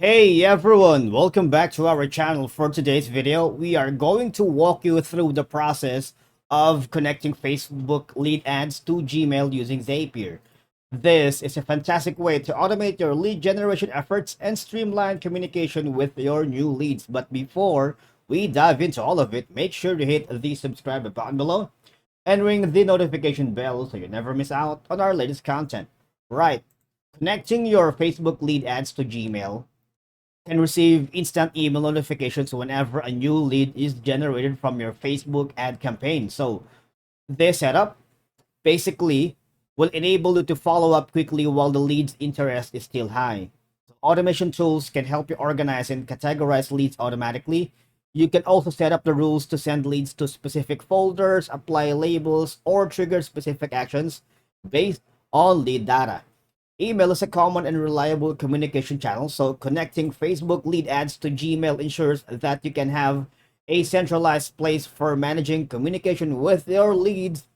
Hey everyone, welcome back to our channel. For today's video, we are going to walk you through the process of connecting Facebook lead ads to Gmail using Zapier. This is a fantastic way to automate your lead generation efforts and streamline communication with your new leads. But before we dive into all of it, make sure to hit the subscribe button below and ring the notification bell so you never miss out on our latest content. Right, connecting your Facebook lead ads to Gmail can receive instant email notifications whenever a new lead is generated from your Facebook ad campaign. So this setup basically will enable you to follow up quickly while the lead's interest is still high. So automation tools can help you organize and categorize leads automatically. You can also set up the rules to send leads to specific folders, apply labels, or trigger specific actions based on lead data. Email is a common and reliable communication channel, so connecting Facebook lead ads to Gmail ensures that you can have a centralized place for managing communication with your leads,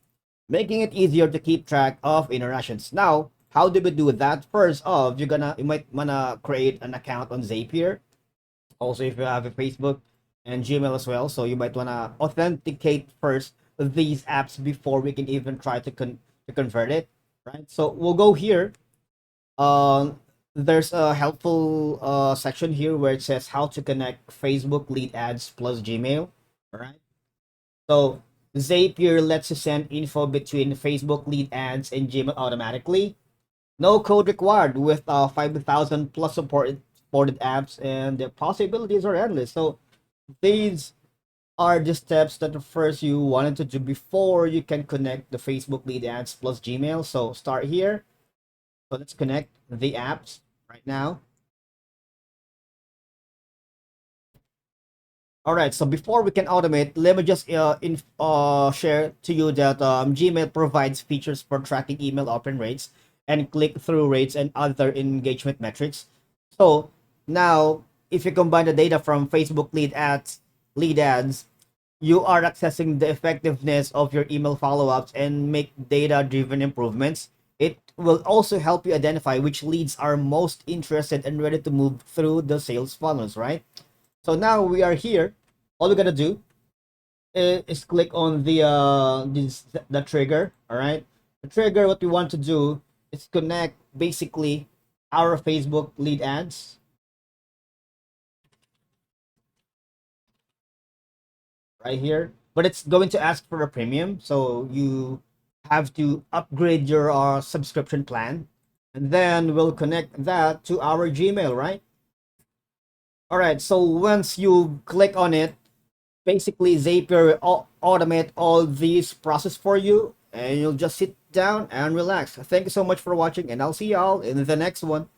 making it easier to keep track of interactions. Now, how do we do that? First off, you might wanna create an account on Zapier. Also, if you have a Facebook and Gmail as well, so you might wanna authenticate first these apps before we can even try to convert it, right? So we'll go here. um, there's a helpful section here where it says how to connect Facebook lead ads plus Gmail. All right. So Zapier lets you send info between Facebook lead ads and Gmail automatically. No code required with 5,000 plus supported apps, and the possibilities are endless. So these are the steps that first you wanted to do before you can connect the Facebook lead ads plus Gmail. So start here. So let's connect the apps right now. All right, so before we can automate, let me just share to you that Gmail provides features for tracking email open rates and click-through rates and other engagement metrics. So now, if you combine the data from Facebook lead ads, you are accessing the effectiveness of your email follow-ups and make data-driven improvements. It will also help you identify which leads are most interested and ready to move through the sales funnels, right? So now we are here. All we gotta do is click on the trigger. All right, the trigger. What we want to do is connect basically our Facebook lead ads right here, but it's going to ask for a premium, so you have to upgrade your subscription plan, and then we'll connect that to our Gmail, right? All right, so once you click on it, basically Zapier will automate all these process for you, and you'll just sit down and relax. Thank you so much for watching, and I'll see y'all in the next one.